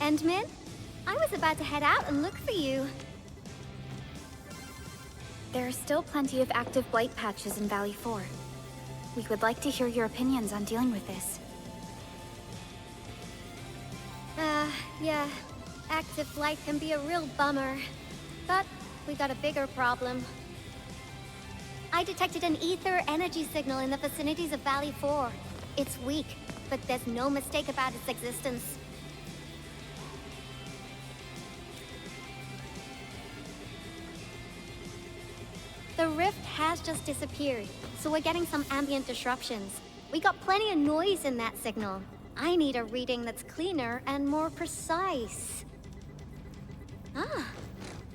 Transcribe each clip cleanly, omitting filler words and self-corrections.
Endman, I was about to head out and look for you. There are still plenty of active blight patches in Valley 4. We would like to hear your opinions on dealing with this. Yeah. Active blight can be a real bummer. But we got a bigger problem. I detected an ether energy signal in the vicinities of Valley 4. It's weak, but there's no mistake about its existence. The rift has just disappeared, so we're getting some ambient disruptions. We got plenty of noise in that signal. I need a reading that's cleaner and more precise.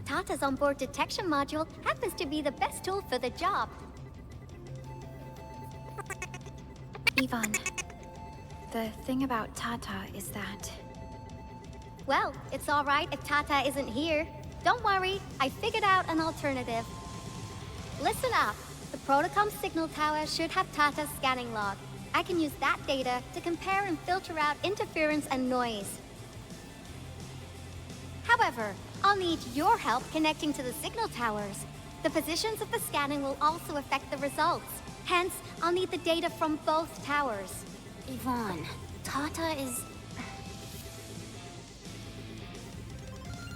Tata's onboard detection module happens to be the best tool for the job. Yvonne, the thing about Tata is that... Well, it's all right if Tata isn't here. Don't worry, I figured out an alternative. Listen up. The Protocom signal tower should have Tata's scanning log. I can use that data to compare and filter out interference and noise. However, I'll need your help connecting to the signal towers. The positions of the scanning will also affect the results. Hence, I'll need the data from both towers. Yvonne, Tata is...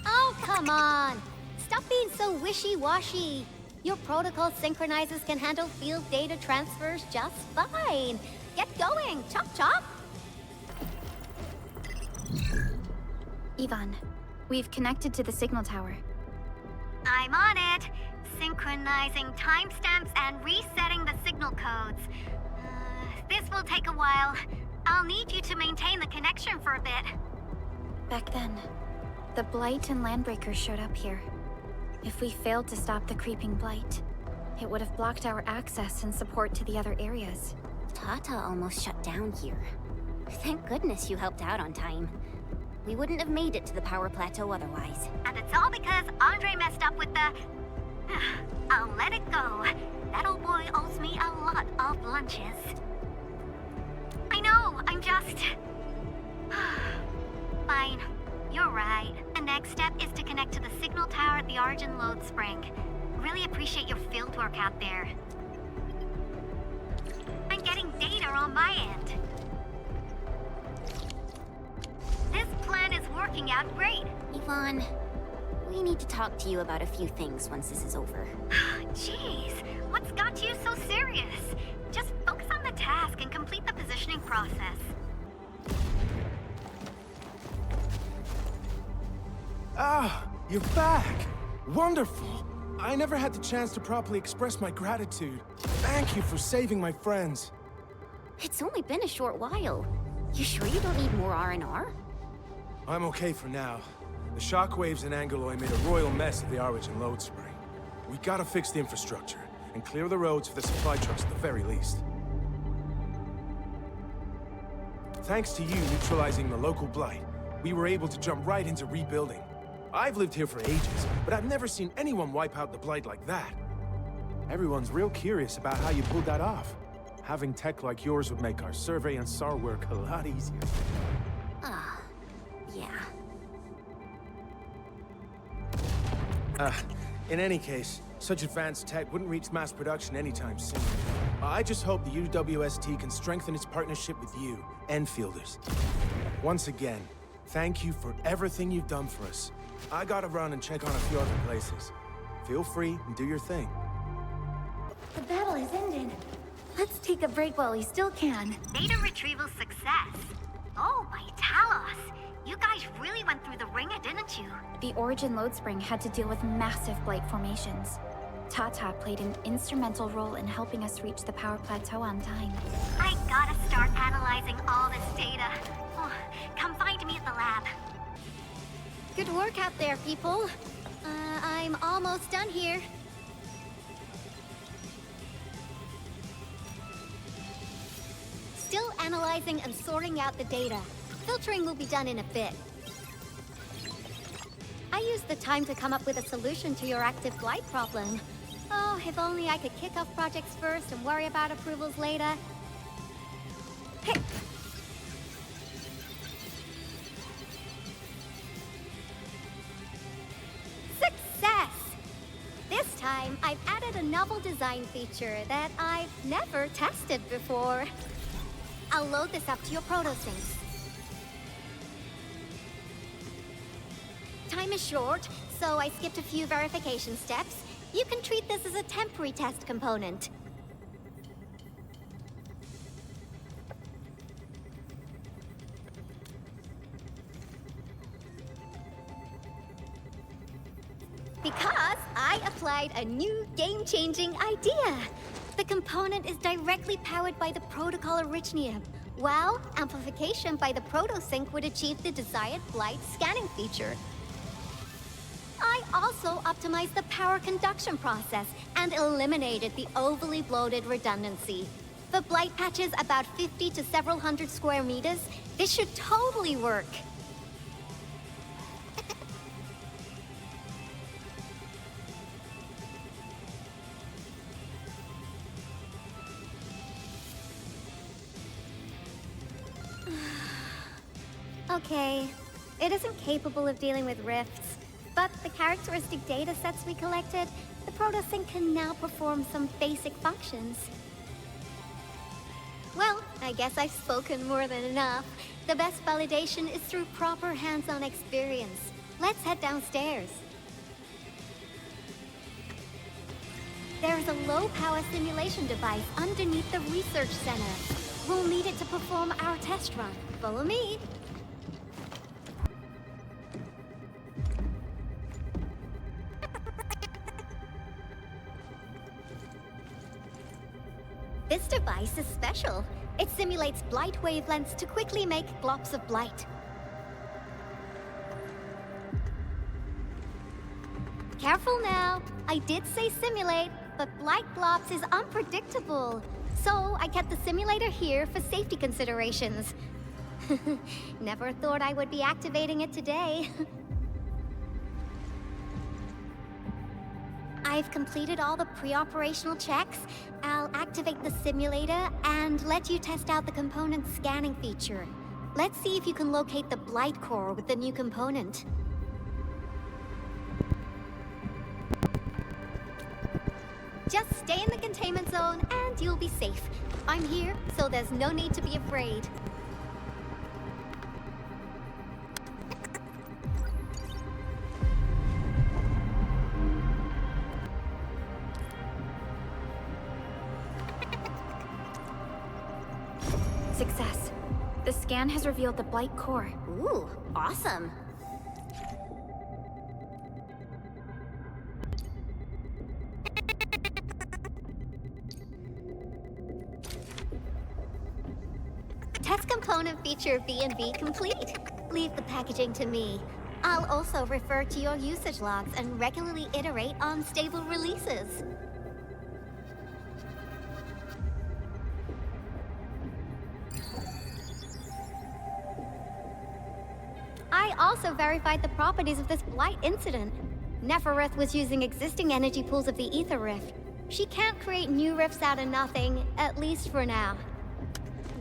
Oh, come on! Stop being so wishy-washy. Your protocol synchronizers can handle field data transfers just fine. Get going, chop chop! Yvonne, we've connected to the signal tower. I'm on it. Synchronizing timestamps and resetting the signal codes. This will take a while. I'll need you to maintain the connection for a bit. Back then, the blight and landbreakers showed up here. If we failed to stop the creeping blight, it would have blocked our access and support to the other areas. Tata almost shut down here. Thank goodness you helped out on time. We wouldn't have made it to the Power Plateau otherwise. And it's all because Andre messed up with the... I'll let it go. That old boy owes me a lot of lunches. I know, I'm just... Fine. You're right. The next step is to connect to the signal tower at the Origin Load Spring. Really appreciate your fieldwork out there. I'm getting data on my end. This plan is working out great. Yvonne, we need to talk to you about a few things once this is over. Jeez, what's got you so serious? Just focus on the task and complete the positioning process. Ah, you're back! Wonderful! I never had the chance to properly express my gratitude. Thank you for saving my friends. It's only been a short while. You sure you don't need more R&R? I'm okay for now. The shockwaves in Angeloy made a royal mess of the Origin Load Spring. We gotta fix the infrastructure, and clear the roads for the supply trucks at the very least. Thanks to you neutralizing the local blight, we were able to jump right into rebuilding. I've lived here for ages, but I've never seen anyone wipe out the blight like that. Everyone's real curious about how you pulled that off. Having tech like yours would make our survey and SAR work a lot easier. Yeah. In any case, such advanced tech wouldn't reach mass production anytime soon. I just hope the UWST can strengthen its partnership with you, Enfielders. Once again, thank you for everything you've done for us. I gotta run and check on a few other places. Feel free and do your thing. The battle is ended. Let's take a break while we still can. Data retrieval success. Oh, my Talos. You guys really went through the ringer, didn't you? The Origin Load Spring had to deal with massive blight formations. Tata played an instrumental role in helping us reach the Power Plateau on time. I gotta start analyzing all this data. Oh, come find me at the lab. Good work out there, people. I'm almost done here. Still analyzing and sorting out the data. Filtering will be done in a bit. I used the time to come up with a solution to your active blight problem. Oh, if only I could kick off projects first and worry about approvals later. Hey! Success! This time, I've added a novel design feature that I've never tested before. I'll load this up to your proto-syncs. Time is short, so I skipped a few verification steps. You can treat this as a temporary test component. Because I applied a new game-changing idea. The component is directly powered by the protocol Originium, while amplification by the proto-sync would achieve the desired blight scanning feature. I also optimized the power conduction process and eliminated the overly bloated redundancy. For blight patches about 50 to several hundred square meters, this should totally work. Okay, it isn't capable of dealing with rifts. But the characteristic data sets we collected, the proto-sync can now perform some basic functions. Well, I guess I've spoken more than enough. The best validation is through proper hands-on experience. Let's head downstairs. There's a low-power simulation device underneath the research center. We'll need it to perform our test run. Follow me. This device is special. It simulates blight wavelengths to quickly make glops of blight. Careful now. I did say simulate, but blight glops is unpredictable. So I kept the simulator here for safety considerations. Never thought I would be activating it today. I've completed all the pre-operational checks. I'll activate the simulator and let you test out the component scanning feature. Let's see if you can locate the blight core with the new component. Just stay in the containment zone and you'll be safe. I'm here, so there's no need to be afraid. Success. The scan has revealed the blight core. Ooh, awesome. Test component feature B&B complete. Leave the packaging to me. I'll also refer to your usage logs and regularly iterate on stable releases. I also verified the properties of this blight incident. Nefarith was using existing energy pools of the Ether Rift. She can't create new rifts out of nothing, at least for now.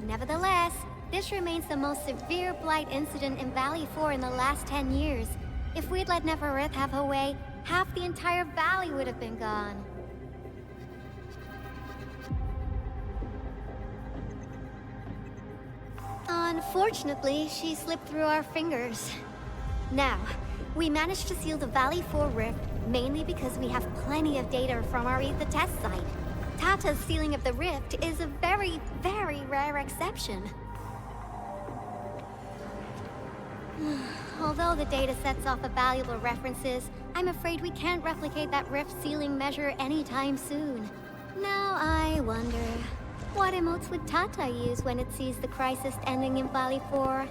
Nevertheless, this remains the most severe blight incident in Valley 4 in the last 10 years. If we'd let Nefarith have her way, half the entire valley would have been gone. Unfortunately, she slipped through our fingers. Now, we managed to seal the Valley 4 rift mainly because we have plenty of data from our Ether test site. Tata's sealing of the rift is a very, very rare exception. Although the data sets offer valuable references, I'm afraid we can't replicate that rift sealing measure anytime soon. Now I wonder, what emotes would Tata use when it sees the crisis ending in Valley 4?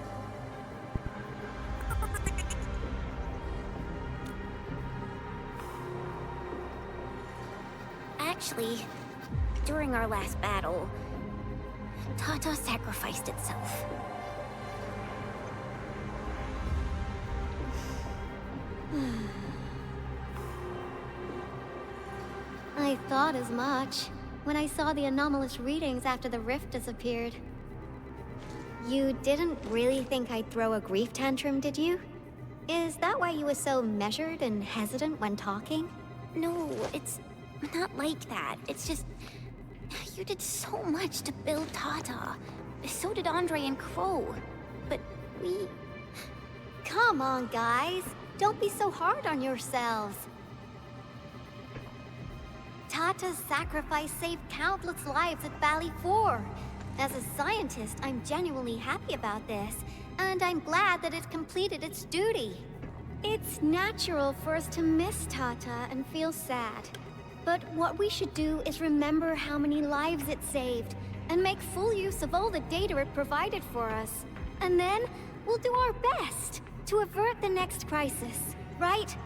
Actually, during our last battle, Tata sacrificed itself. I thought as much when I saw the anomalous readings after the rift disappeared. You didn't really think I'd throw a grief tantrum, did you? Is that why you were so measured and hesitant when talking? No, it's not like that. It's just... you did so much to build Tata. So did Andre and Crow. But we... Come on, guys. Don't be so hard on yourselves. Tata's sacrifice saved countless lives at Valley 4. As a scientist, I'm genuinely happy about this, and I'm glad that it completed its duty. It's natural for us to miss Tata and feel sad. But what we should do is remember how many lives it saved, and make full use of all the data it provided for us. And then, we'll do our best to avert the next crisis, right?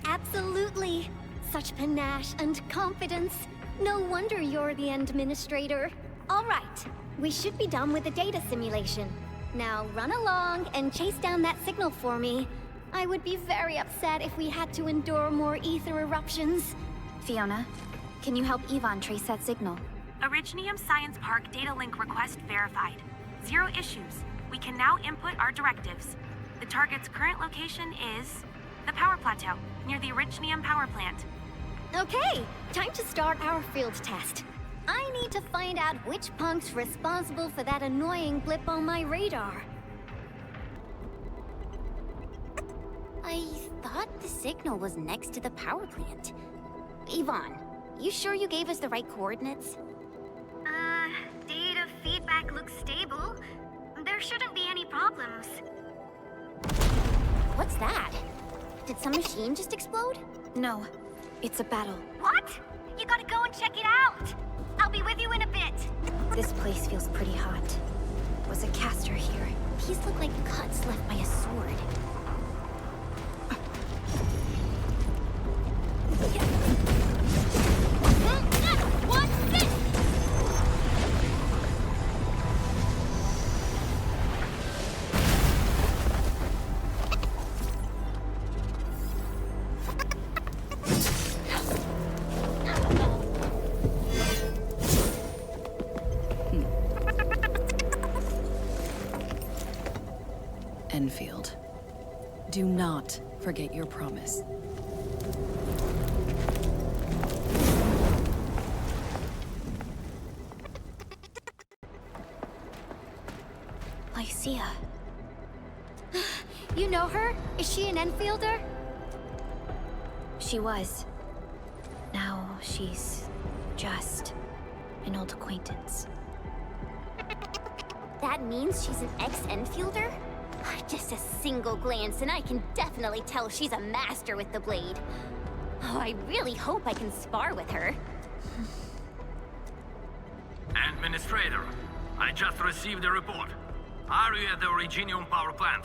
Absolutely. Such panache and confidence. No wonder you're the administrator. All right, we should be done with the data simulation. Now run along and chase down that signal for me. I would be very upset if we had to endure more ether eruptions. Fiona, can you help Yvonne trace that signal? Originium Science Park data link request verified. 0 issues. We can now input our directives. The target's current location is the Power Plateau, near the Originium power plant. Okay, time to start our field test. I need to find out which punk's responsible for that annoying blip on my radar. I thought the signal was next to the power plant. Yvonne, you sure you gave us the right coordinates? Data feedback looks stable. There shouldn't be any problems. What's that? Did some machine just explode? No, it's a battle. What? You gotta go and check it out! I'll be with you in a bit. This place feels pretty hot. Was a caster here? These look like cuts left by a sword. What's this? Endfield, do not forget your promise. Lycia. You know her? Is she an Enfielder? She was. Now she's just an old acquaintance. That means she's an ex-Enfielder? Just a single glance and I can definitely tell she's a master with the blade. Oh, I really hope I can spar with her. Administrator, I just received a report. Are you at the Originium power plant?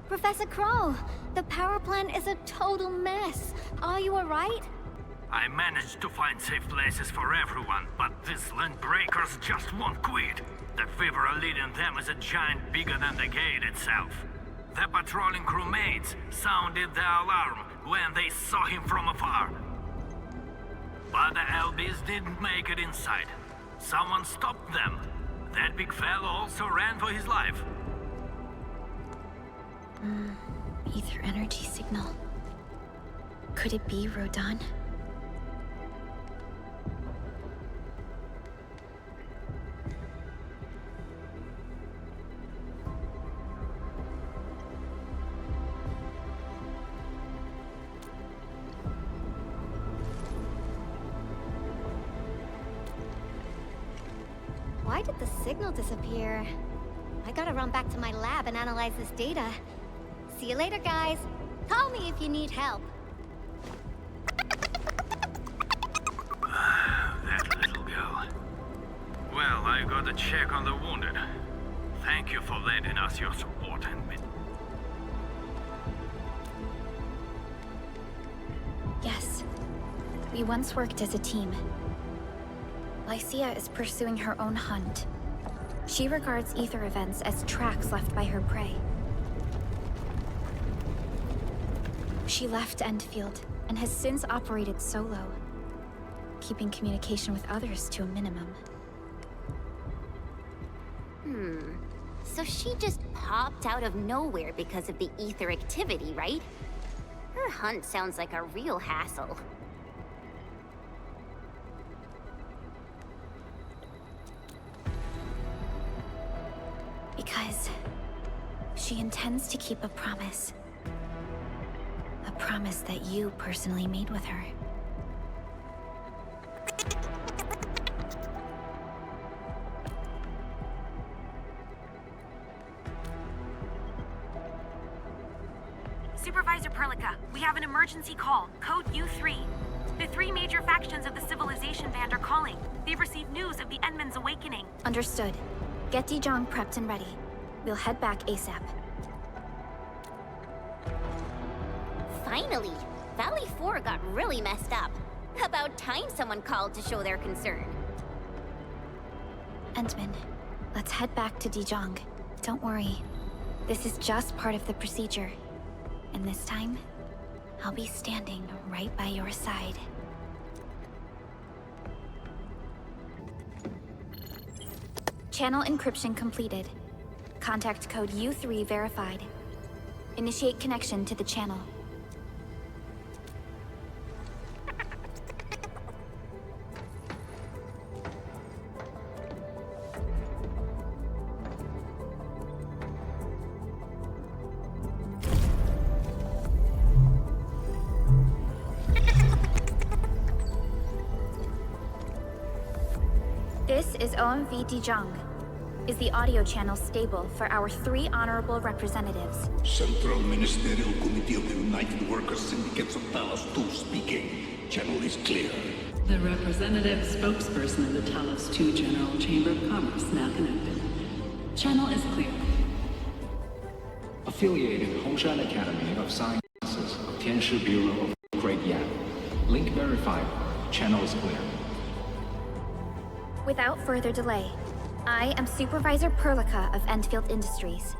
Professor Crow, the power plant is a total mess. Are you alright? I managed to find safe places for everyone, but these land breakers just won't quit. The fever leading them is a giant bigger than the gate itself. The patrolling crewmates sounded the alarm when they saw him from afar. But the LBs didn't make it inside. Someone stopped them. That big fellow also ran for his life. Ether energy signal. Could it be Rodan? Why did the signal disappear? I gotta run back to my lab and analyze this data. See you later, guys. Call me if you need help. That little girl. Well, I gotta check on the wounded. Thank you for lending us your support and Yes. We once worked as a team. Lycia is pursuing her own hunt. She regards ether events as tracks left by her prey. She left Endfield and has since operated solo, keeping communication with others to a minimum. So she just popped out of nowhere because of the ether activity, right? Her hunt sounds like a real hassle. Because she intends to keep a promise. A promise that you personally made with her. Supervisor Perlica, we have an emergency call. Code U3. The 3 major factions of the Civilization Band are calling. They've received news of the Endman's awakening. Understood. Get Dijong prepped and ready. We'll head back ASAP. Finally! Valley 4 got really messed up. About time someone called to show their concern. Endman, let's head back to Dijong. Don't worry. This is just part of the procedure. And this time, I'll be standing right by your side. Channel encryption completed. Contact code U3 verified. Initiate connection to the channel. This is OMV Dijong. Is the audio channel stable for our 3 honorable representatives? Central Ministerial Committee of the United Workers Syndicates of Talos 2 speaking. Channel is clear. The representative spokesperson of the Talos 2 General Chamber of Commerce now connected. Channel is clear. Affiliated Hongshan Academy of Sciences of Tianshi Bureau of Great Yan. Link verified. Channel is clear. Without further delay, I am Supervisor Perlica of Endfield Industries.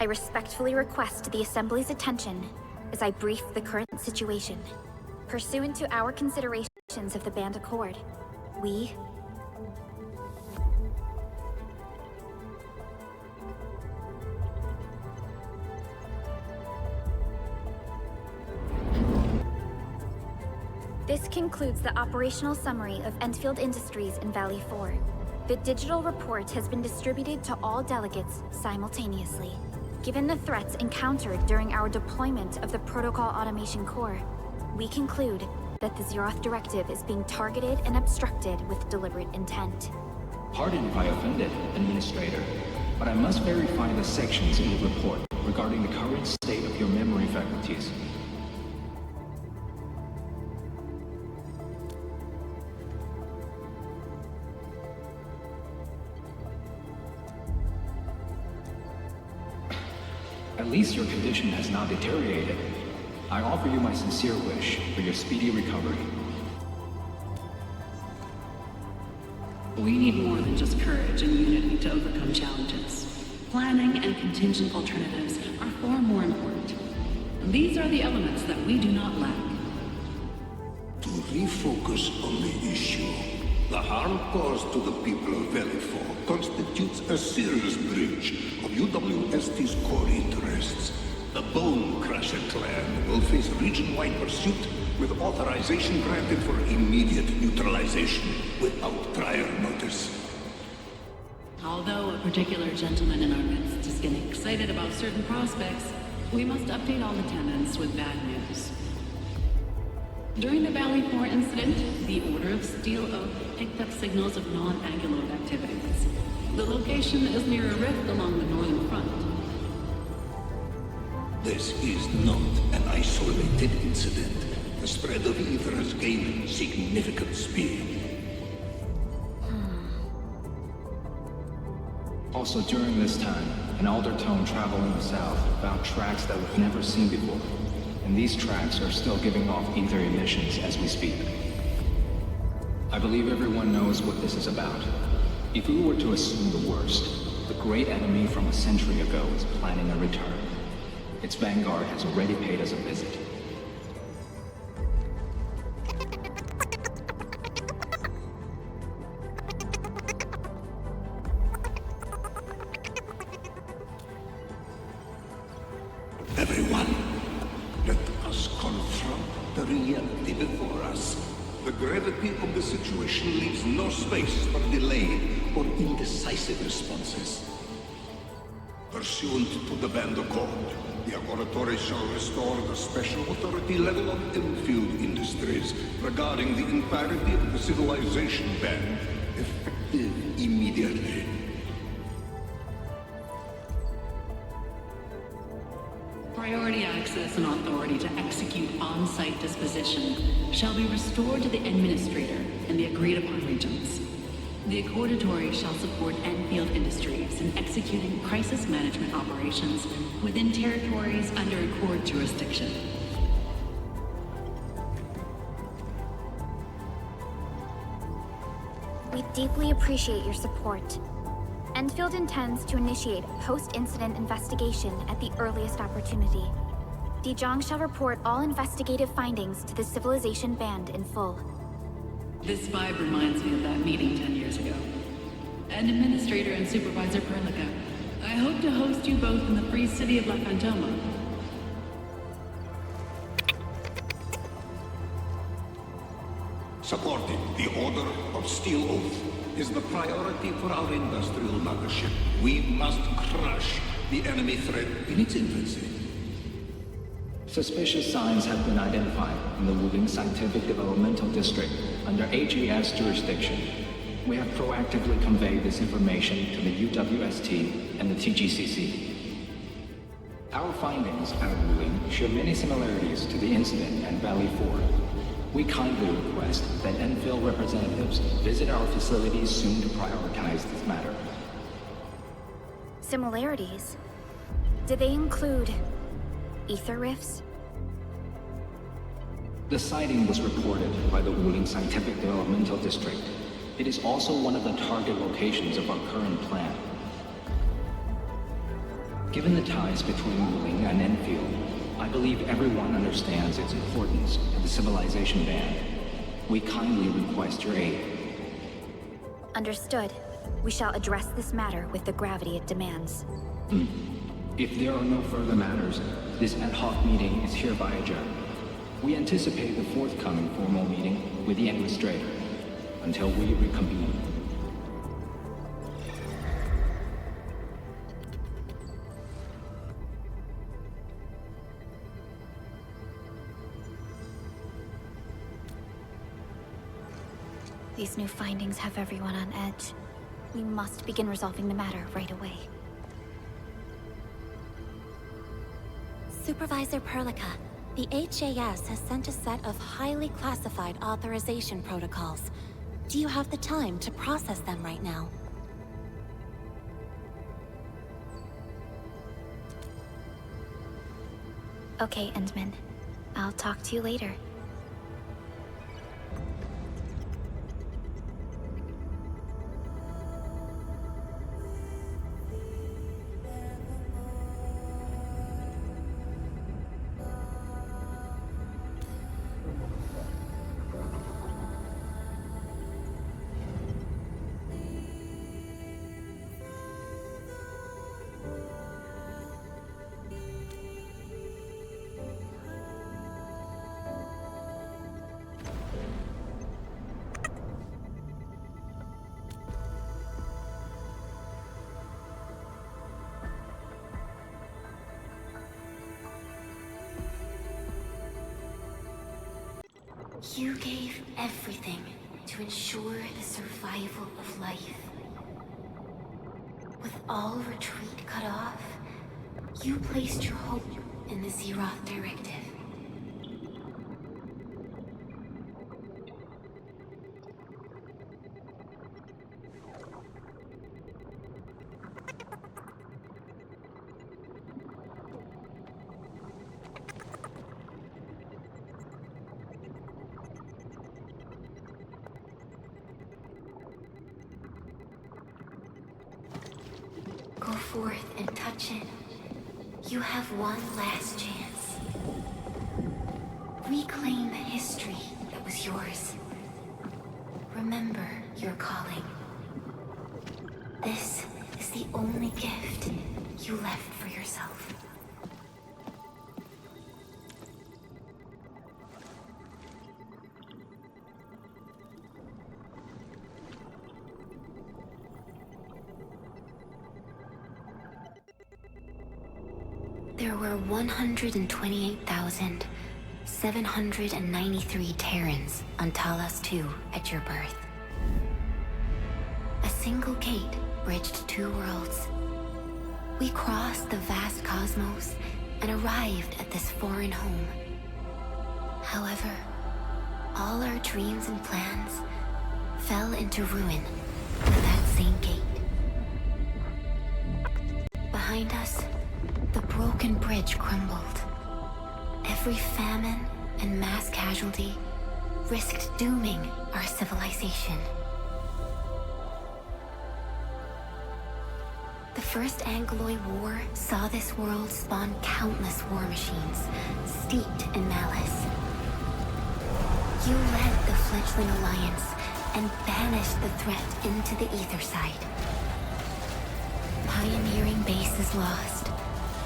I respectfully request the Assembly's attention as I brief the current situation. Pursuant to our considerations of the Band Accord, we... This concludes the operational summary of Endfield Industries in Valley 4. The digital report has been distributed to all delegates simultaneously. Given the threats encountered during our deployment of the Protocol Automation Core, we conclude that the Zeroth Directive is being targeted and obstructed with deliberate intent. Pardon if I offended, Administrator, but I must verify the sections in the report regarding the current state of your memory faculties. At least your condition has not deteriorated. I offer you my sincere wish for your speedy recovery. We need more than just courage and unity to overcome challenges. Planning and contingent alternatives are far more important. These are the elements that we do not lack. To refocus on the issue, the harm caused to the people of Valley 4 constitutes a serious breach of UWST's core interests. The Bone Crusher clan will face region-wide pursuit with authorization granted for immediate neutralization without prior notice. Although a particular gentleman in our midst is getting excited about certain prospects, we must update all attendants with bad news. During the Valley 4 incident, the Order of Steel Oak picked up signals of non-Anguloid activities. The location is near a rift along the northern front. This is not an isolated incident. The spread of ether has gained significant speed. Also, during this time, an Aldertone traveling south found tracks that we've never seen before. And these tracks are still giving off ether emissions as we speak. I believe everyone knows what this is about. If we were to assume the worst, the great enemy from a century ago is planning a return. Its vanguard has already paid us a visit. Everyone, let us confront the reality before us. The gravity of the situation leaves no space for delayed or indecisive responses. Pursuant to the Band Accord, the Laboratory shall restore the special authority level of Endfield Industries regarding the entirety of the civilization band, effective immediately. Priority access and authority to execute on-site disposition shall be restored to the Administrator in the agreed-upon regions. The Accordatory shall support Endfield Industries in executing crisis management operations within territories under Accord jurisdiction. We deeply appreciate your support. Endfield intends to initiate a post-incident investigation at the earliest opportunity. Dijong shall report all investigative findings to the Civilization Band in full. This vibe reminds me of that meeting 10 years ago. And Administrator and Supervisor Perlica, I hope to host you both in the free city of La Fantoma. Supporting the Order of Steel Oath is the priority for our industrial mothership. We must crush the enemy threat in its infancy. Suspicious signs have been identified in the Wuling Scientific Developmental District under HAS jurisdiction. We have proactively conveyed this information to the UWST and the TGCC. Our findings at Wuling share many similarities to the incident at Valley 4. We kindly request that Endfield representatives visit our facilities soon to prioritize this matter. Similarities? Do they include ether rifts? The sighting was reported by the Wuling Scientific Developmental District. It is also one of the target locations of our current plan. Given the ties between Wuling and Endfield, I believe everyone understands its importance to the Civilization Band. We kindly request your aid. Understood. We shall address this matter with the gravity it demands. If there are no further matters, this ad hoc meeting is hereby adjourned. We anticipate the forthcoming formal meeting with the Administrator until we reconvene. These new findings have everyone on edge. We must begin resolving the matter right away. Supervisor Perlica, the HAS has sent a set of highly classified authorization protocols. Do you have the time to process them right now? Okay, Endman. I'll talk to you later. You gave everything to ensure the survival of life. With all retreat cut off, you placed your hope in the Zeroth Directive. Go forth and touch it. You have one last chance. Reclaim the history that was yours. Remember your calling. This is the only gift you left for yourself. There were 128,793 Terrans on Talos 2 at your birth. A single gate bridged two worlds. We crossed the vast cosmos and arrived at this foreign home. However, all our dreams and plans fell into ruin with that same gate. Behind us, the broken bridge crumbled. Every famine and mass casualty risked dooming our civilization. The First Angloid War saw this world spawn countless war machines, steeped in malice. You led the fledgling alliance and banished the threat into the ether side. Pioneering bases lost,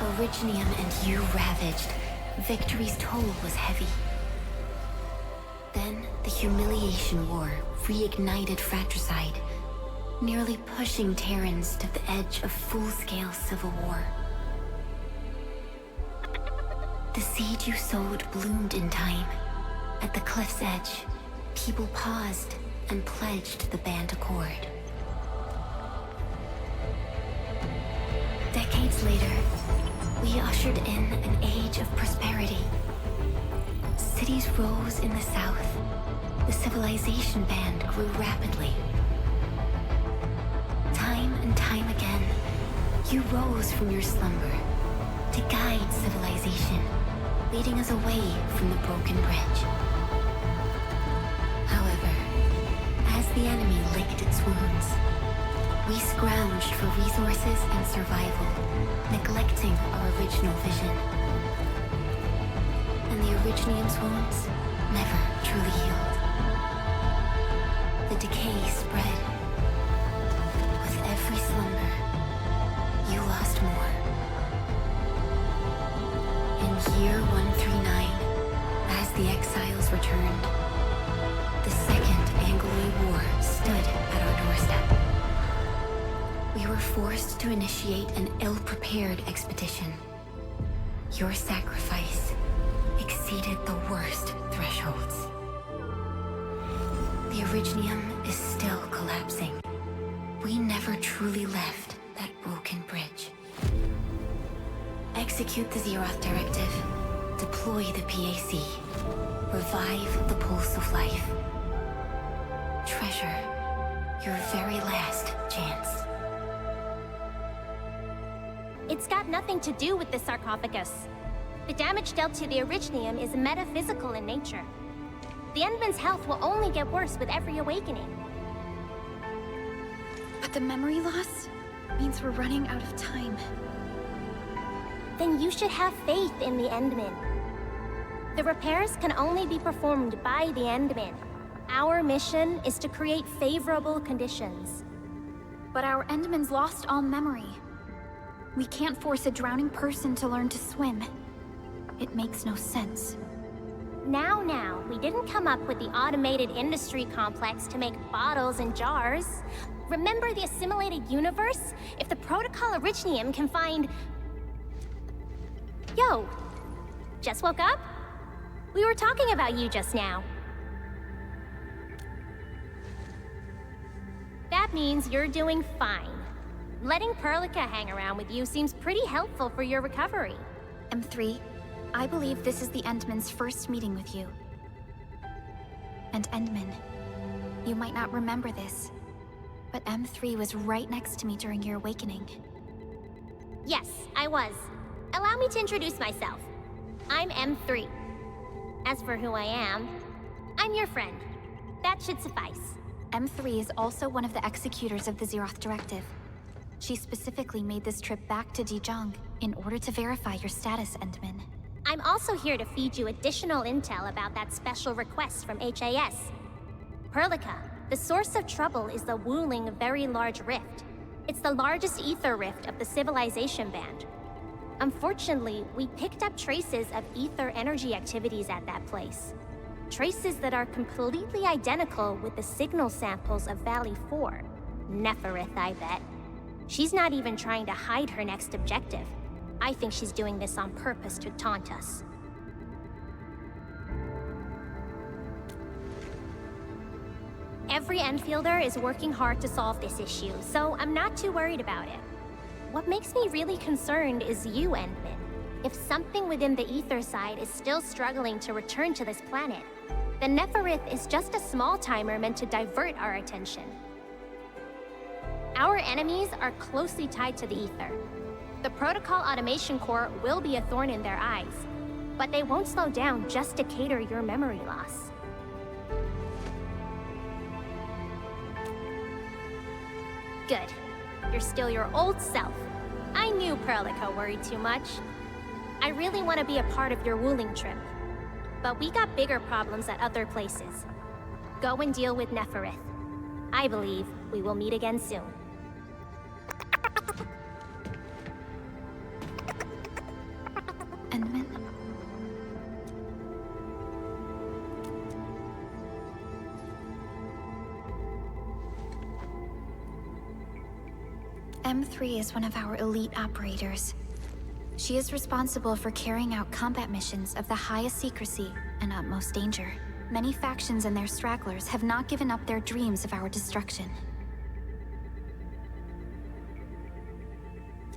Originium and you ravaged. Victory's toll was heavy. Then the Humiliation War reignited fratricide, nearly pushing Terrans to the edge of full-scale civil war. The seed you sowed bloomed in time. At the cliff's edge, people paused and pledged the Band Accord. Decades later, we ushered in an age of prosperity. Cities rose in the south. The civilization band grew rapidly. Time and time again, you rose from your slumber to guide civilization, leading us away from the broken bridge. However, as the enemy licked its wounds, we scrounged for resources and survival, neglecting our original vision. And the Originium's wounds never truly healed. The decay spread. With every slumber, you lost more. In year 139, as the exiles returned, the Second Angloid War stood at our doorstep. We were forced to initiate an ill-prepared expedition. Your sacrifice exceeded the worst thresholds. The Originium is still collapsing. We never truly left that broken bridge. Execute the Zeroth Directive. Deploy the PAC. Revive the pulse of life. Treasure your very last chance. It's got nothing to do with the sarcophagus. The damage dealt to the Originium is metaphysical in nature. The Endman's health will only get worse with every awakening. But the memory loss means we're running out of time. Then you should have faith in the Endman. The repairs can only be performed by the Endman. Our mission is to create favorable conditions. But our Endman's lost all memory. We can't force a drowning person to learn to swim. It makes no sense. Now, we didn't come up with the automated industry complex to make bottles and jars. Remember the assimilated universe? If the protocol Originium can find... Yo, just woke up? We were talking about you just now. That means you're doing fine. Letting Perlica hang around with you seems pretty helpful for your recovery. M3, I believe this is the Endman's first meeting with you. And Endman, you might not remember this, but M3 was right next to me during your awakening. Yes, I was. Allow me to introduce myself. I'm M3. As for who I am, I'm your friend. That should suffice. M3 is also one of the executors of the Zeroth Directive. She specifically made this trip back to Dijong in order to verify your status, Endman. I'm also here to feed you additional intel about that special request from HAS. Perlica, the source of trouble is the Wuling Very Large Rift. It's the largest ether rift of the Civilization Band. Unfortunately, we picked up traces of ether energy activities at that place. Traces that are completely identical with the signal samples of Valley 4. Nefarith, I bet. She's not even trying to hide her next objective. I think she's doing this on purpose to taunt us. Every Enfielder is working hard to solve this issue, so I'm not too worried about it. What makes me really concerned is you, Endman. If something within the ether side is still struggling to return to this planet, then Nefarith is just a small timer meant to divert our attention. Our enemies are closely tied to the ether. The Protocol Automation Core will be a thorn in their eyes, but they won't slow down just to cater your memory loss. Good. You're still your old self. I knew Perlica worried too much. I really want to be a part of your Wuling trip, but we got bigger problems at other places. Go and deal with Nefarith. I believe we will meet again soon. Endman? M3 is one of our elite operators. She is responsible for carrying out combat missions of the highest secrecy and utmost danger. Many factions and their stragglers have not given up their dreams of our destruction.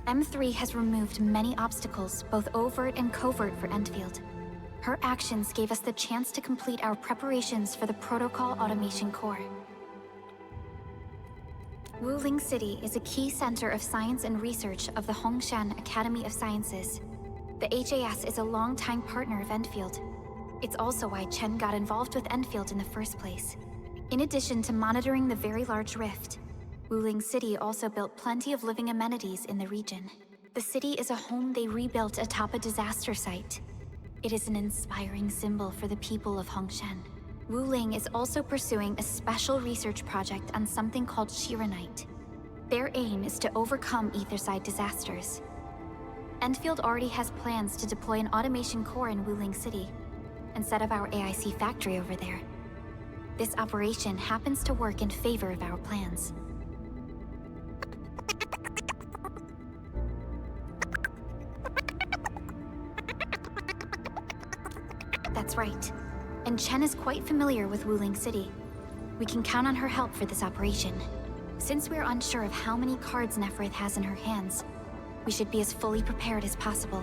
M3 has removed many obstacles, both overt and covert, for Endfield. Her actions gave us the chance to complete our preparations for the Protocol Automation Core. Wuling City is a key center of science and research of the Hongshan Academy of Sciences. The HAS is a longtime partner of Endfield. It's also why Chen got involved with Endfield in the first place. In addition to monitoring the Very Large Rift, Wuling City also built plenty of living amenities in the region. The city is a home they rebuilt atop a disaster site. It is an inspiring symbol for the people of Hongshan. Wuling is also pursuing a special research project on something called Shiranite. Their aim is to overcome Etherside disasters. Endfield already has plans to deploy an automation core in Wuling City and set up our AIC factory over there. This operation happens to work in favor of our plans. That's right. And Chen is quite familiar with Wuling City. We can count on her help for this operation. Since we're unsure of how many cards Nefarith has in her hands, we should be as fully prepared as possible.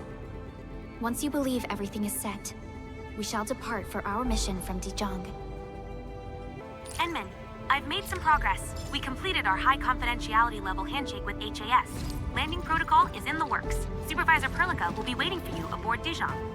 Once you believe everything is set, we shall depart for our mission from Dijong. Endman, I've made some progress. We completed our high confidentiality level handshake with HAS. Landing protocol is in the works. Supervisor Perlica will be waiting for you aboard Dijong.